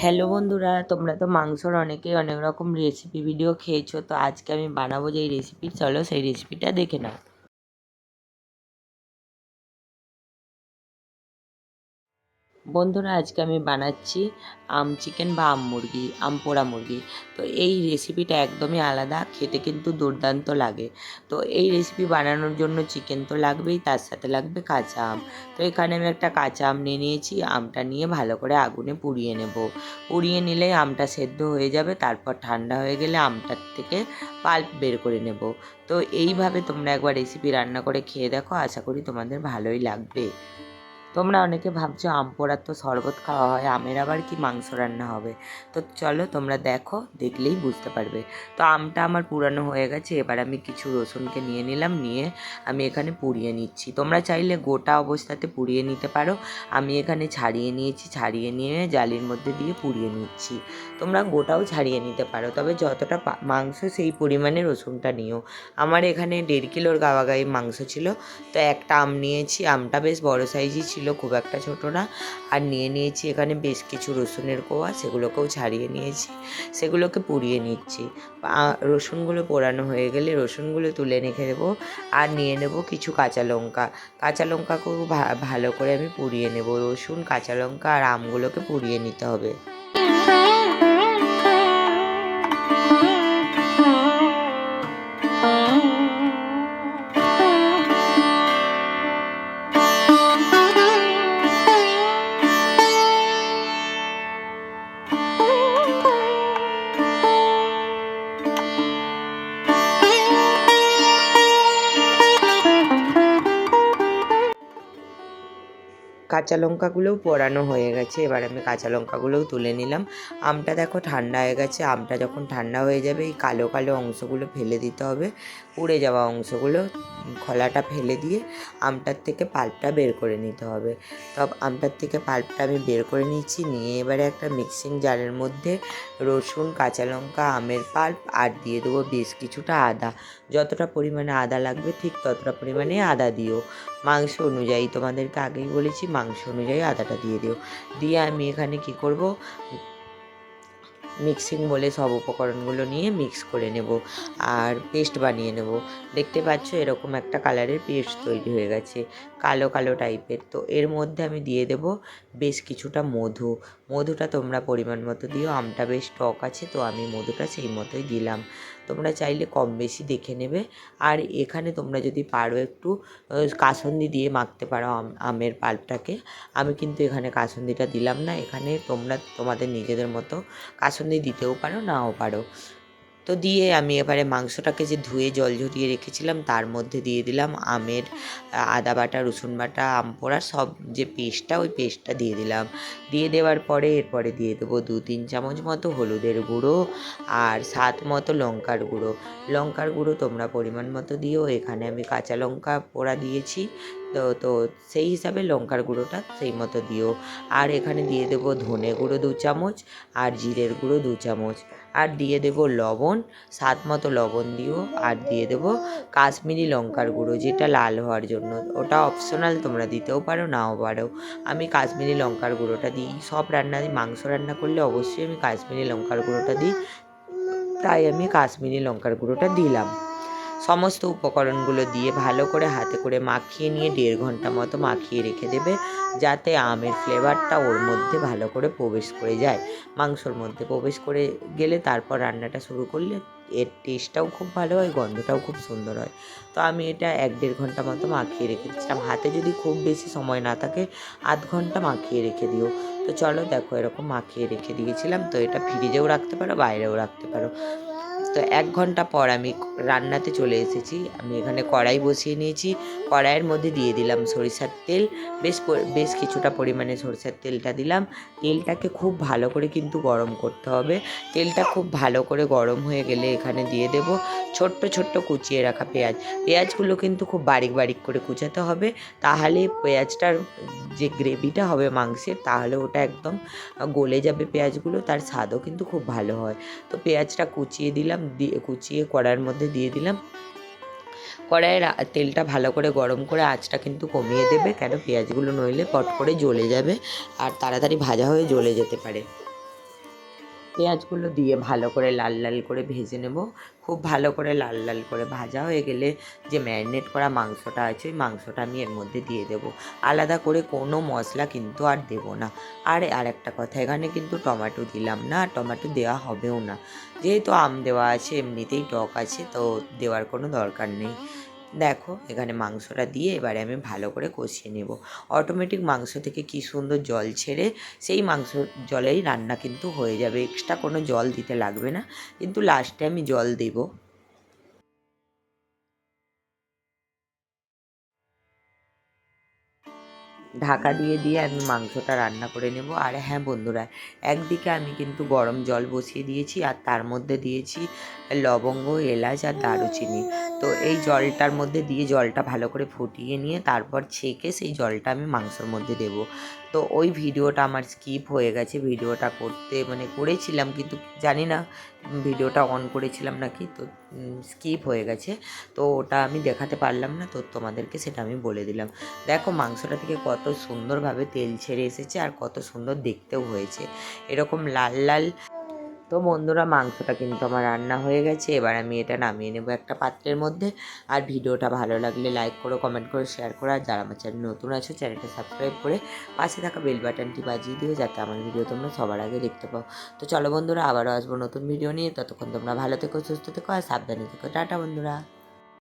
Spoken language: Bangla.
হ্যালো বন্ধুরা, তোমরা তো মাংসর অনেকেই অনেক রকম রেসিপি ভিডিও খেয়েছো। তো আজকে আমি বানাবো যেই রেসিপি, চলো সেই রেসিপিটা দেখে নাও। বন্ধুরা, আজকে আমি বানাচ্ছি আম চিকেন বা আম পোড়া মুরগি। তো এই রেসিপিটা একদমই আলাদা, খেতে কিন্তু দুর্দান্ত লাগে। তো এই রেসিপি বানানোর জন্য চিকেন তো লাগবেই, তার সাথে লাগবে কাঁচা আম। তো এখানে আমি একটা কাঁচা আম নিয়ে নিয়েছি। আমটা নিয়ে ভালো করে আগুনে পুড়িয়ে নেব। পুড়িয়ে নিলে আমটা সেদ্ধ হয়ে যাবে, তারপর ঠান্ডা হয়ে গেলে আমটার থেকে পাল্প বের করে নেব। তো এইভাবে তোমরা একবার রেসিপি রান্না করে খেয়ে দেখো, আশা করি তোমাদের ভালোই লাগবে। তোমরা অনেকে ভাবছো আম পোড়ার তো শরবত খাওয়া হয়, আমের আবার কি মাংস রান্না হবে। তো চলো তোমরা দেখো, দেখলেই বুঝতে পারবে। তো আমটা আমার পুরানো হয়ে গেছে। এবার আমি কিছু রসুনকে নিয়ে নিলাম, নিয়ে আমি এখানে পুড়িয়ে নিচ্ছি। তোমরা চাইলে গোটা অবস্থাতে পুড়িয়ে নিতে পারো। আমি এখানে ছাড়িয়ে নিয়েছি, ছাড়িয়ে নিয়ে জালির মধ্যে দিয়ে পুড়িয়ে নিচ্ছি। তোমরা গোটাও ছাড়িয়ে নিতে পারো, তবে যতটা মাংস সেই পরিমাণে রসুনটা নিও। আমার এখানে 1.5 কিলোর গাওয়াগাই মাংস ছিল। তো একটা আম নিয়েছি, আমটা বেশ বড় সাইজই ছিল, খুব একটা ছোট না। আর নিয়েছি এখানে বেশ কিছু রসুনের কোয়া, সেগুলোকেও ছাড়িয়ে নিয়েছি, সেগুলোকে পুড়িয়ে নিচ্ছি। রসুনগুলো পোড়ানো হয়ে গেলে রসুনগুলো তুলে রেখে দেবো। আর নিয়ে নেব কিছু কাঁচা লঙ্কা। কাঁচা লঙ্কাকেও ভালো করে আমি পুড়িয়ে নেব। রসুন, কাঁচা লঙ্কা আর আমগুলোকে পুড়িয়ে নিতে হবে। কাঁচা লঙ্কাগুলোও পোড়ানো হয়ে গেছে। এবার আমি কাঁচা লঙ্কাগুলোও তুলে নিলাম। আমটা দেখো ঠান্ডা হয়ে গেছে। আমটা যখন ঠান্ডা হয়ে যাবে, এই কালো কালো অংশগুলো ফেলে দিতে হবে। পুড়ে যাওয়া অংশগুলো, খোলাটা ফেলে দিয়ে আমটার থেকে পাল্পটা বের করে নিতে হবে। তো আমটার থেকে পাল্পটা আমি বের করে নিচ্ছি। নিয়ে এবারে একটা মিক্সিং জারের মধ্যে রসুন, কাঁচা লঙ্কা, আমের পাল্প আর দিয়ে দেবো বেশ কিছুটা আদা। যতটা পরিমাণে আদা লাগবে ঠিক ততটা পরিমাণে আদা দিও। মাংস অনুযায়ী, তোমাদেরকে আগেই বলেছি মাংস অনুযায়ী আদাটা দিয়ে দিও। দিয়ে আমি এখানে কি করব, মিক্সিং বলে সব উপকরণগুলো নিয়ে মিক্স করে নেব আর পেস্ট বানিয়ে নেব। দেখতে পাচ্ছ এরকম একটা কালারের পেস্ট তৈরি হয়ে গেছে, কালো কালো টাইপের। তো এর মধ্যে আমি দিয়ে দেব বেশ কিছুটা মধু। মধুটা তোমরা পরিমাণ মতো দিও, আমটা বেশ টক আছে, তো আমি মধুটা সেই মতোই দিলাম। তোমরা চাইলে কম বেশি দেখে নেবে। আর এখানে তোমরা যদি পারো একটু কাসুন্দি দিয়ে মাখতে পারো আমের পাল্পটাকে। আমি কিন্তু এখানে কাসুন্দিটা দিলাম না। এখানে তোমরা তোমাদের নিজেদের মতো কাসুন্দি দিতেও পারো, নাও পারো। তো দিয়ে আমি এবারে মাংসটাকে যে ধুয়ে জল ঝরিয়ে রেখেছিলাম তার মধ্যে দিয়ে দিলাম আমের আদা বাটা, রসুন বাটা, আম পোড়া সব যে পেস্টটা, ওই পেস্টটা দিয়ে দিলাম। দিয়ে দেওয়ার পরে এরপরে দিয়ে দেবো 2-3 চামচ মতো হলুদের গুঁড়ো আর স্বাদ মতো লঙ্কার গুঁড়ো। লঙ্কার গুঁড়ো তোমরা পরিমাণ মতো দিও। এখানে আমি কাঁচা লঙ্কা পোড়া দিয়েছি, তো তো সেই হিসাবে লঙ্কার গুঁড়োটা সেই মতো দিও। আর এখানে দিয়ে দেবো ধনে গুঁড়ো 2 চামচ আর জিরের গুঁড়ো 2 চামচ। আর দিয়ে দেবো লবণ, স্বাদ মতো লবণ দিও। আর দিয়ে দেবো কাশ্মীরি লঙ্কার গুঁড়ো, যেটা লাল হওয়ার জন্য। ওটা অপশনাল, তোমরা দিতেও পারো, নাও পারো। আমি কাশ্মীরি লঙ্কার গুঁড়োটা দিই সব রান্নায়। মাংস রান্না করলে অবশ্যই আমি কাশ্মীরি লঙ্কার গুঁড়োটা দিই, তাই আমি কাশ্মীরি লঙ্কার গুঁড়োটা দিলাম। সমস্ত উপকরণগুলো দিয়ে ভালো করে হাতে করে মাখিয়ে নিয়ে 1.5 ঘন্টা মতো মাখিয়ে রেখে দেবে, যাতে আমের ফ্লেভারটা ওর মধ্যে ভালো করে প্রবেশ করে যায়। মাংসর মধ্যে প্রবেশ করে গেলে তারপর রান্নাটা শুরু করলে এর টেস্টটাও খুব ভালো হয়, গন্ধটাও খুব সুন্দর হয়। তো আমি এটা 1-1.5 ঘন্টা মতো মাখিয়ে রেখে দিচ্ছিলাম। হাতে যদি খুব বেশি সময় না থাকে, আধ ঘন্টা মাখিয়ে রেখে দিও। তো চলো দেখো, এরকম মাখিয়ে রেখে দিয়েছিলাম। তো এটা ফ্রিজেও রাখতে পারো, বাইরেও রাখতে পারো। তো 1 ঘন্টা পর আমি রান্নাতে চলে এসেছি। আমি এখানে কড়াই বসিয়ে নিয়েছি। কড়াইয়ের মধ্যে দিয়ে দিলাম সরিষার তেল। বেশ কিছুটা পরিমাণে সরিষার তেলটা দিলাম। তেলটাকে খুব ভালো করে কিন্তু গরম করতে হবে। তেলটা খুব ভালো করে গরম হয়ে গেলে এখানে দিয়ে দেব ছোট্ট ছোট্ট কুচিয়ে রাখা পেঁয়াজ। পেঁয়াজগুলো কিন্তু খুব বারিক বারিক করে কুচাতে হবে, তাহলে পেঁয়াজটার যে গ্রেভিটা হবে মাংসের, তাহলে ওটা একদম গলে যাবে পেঁয়াজগুলো, তার স্বাদও কিন্তু খুব ভালো হয়। তো পেঁয়াজটা কুচিয়ে দিলাম, কুচিয়ে কড়াইয়ের মধ্যে দিয়ে দিলাম। কড়াইয়ের তেলটা ভালো করে গরম করে আঁচটা কিন্তু কমিয়ে দেবে, কেন পেঁয়াজগুলো নইলে পট করে জ্বলে যাবে আর তাড়াতাড়ি ভাজা হয়ে জ্বলে যেতে পারে। পেঁয়াজগুলো দিয়ে ভালো করে লাল লাল করে ভেজে নেব। খুব ভালো করে লাল লাল করে ভাজা হয়ে গেলে যে ম্যারিনেট করা মাংসটা আছে ওই মাংসটা আমি এর মধ্যে দিয়ে দেব। আলাদা করে কোনো মশলা কিন্তু আর দেব না। আর একটা কথা, এখানে কিন্তু টমেটো দিলাম না, টমেটো দেওয়া হবেও না, যেহেতু আম দেওয়া আছে, এমনিতেই টক আছে, তো দেওয়ার কোনো দরকার নেই। দেখো এখানে মাংসটা দিয়ে এবারে আমি ভালো করে কষিয়ে নেব। অটোমেটিক মাংস থেকে কি সুন্দর জল ছেড়ে সেই মাংস জলেই রান্না কিন্তু হয়ে যাবে, এক্সট্রা কোনো জল দিতে লাগবে না, কিন্তু লাস্টে আমি জল দেব। ঢাকা দিয়ে দিয়ে আমি মাংসটা রান্না করে নেব। আর হ্যাঁ বন্ধুরা, একদিকে আমি কিন্তু গরম জল বসিয়ে দিয়েছি আর তার মধ্যে দিয়েছি লবঙ্গ, এলাচ আর দারুচিনি। তো এই জলটার মধ্যে দিয়ে জলটা ভালো করে ফুটিয়ে নিয়ে তারপর ছেঁকে সেই জলটা আমি মাংসর মধ্যে দেব। তো ওই ভিডিওটা আমার স্কিপ হয়ে গেছে, ভিডিওটা করতে মানে করেছিলাম কিন্তু জানি না ভিডিওটা অন করেছিলাম নাকি, তো স্কিপ হয়ে গেছে, তো ওটা আমি দেখাতে পারলাম না, তো তোমাদেরকে সেটা আমি বলে দিলাম। দেখো মাংসটা থেকে কত সুন্দরভাবে তেল ছেড়ে এসেছে আর কত সুন্দর দেখতেও হয়েছে, এরকম লাল লাল। তো বন্ধুরা, মাংসটা কিন্তু আমার রান্না হয়ে গেছে, এবার আমি এটা নামিয়ে নেব একটা পাত্রের মধ্যে। আর ভিডিওটা ভালো লাগলে লাইক করো, কমেন্ট করো, শেয়ার করো, আর যারা আমার চ্যানেল নতুন আছো চ্যানেলটা সাবস্ক্রাইব করে পাশে থাকা বেল বাটনটি বাজিয়ে দিও, যাতে আমার ভিডিও তোমরা সবার আগে দেখতে পাও। তো চলো বন্ধুরা, আবারও আসবো নতুন ভিডিও নিয়ে, ততক্ষণ তোমরা ভালো থেকো, সুস্থ থেকো আর সাবধানে থেকো। টাটা বন্ধুরা।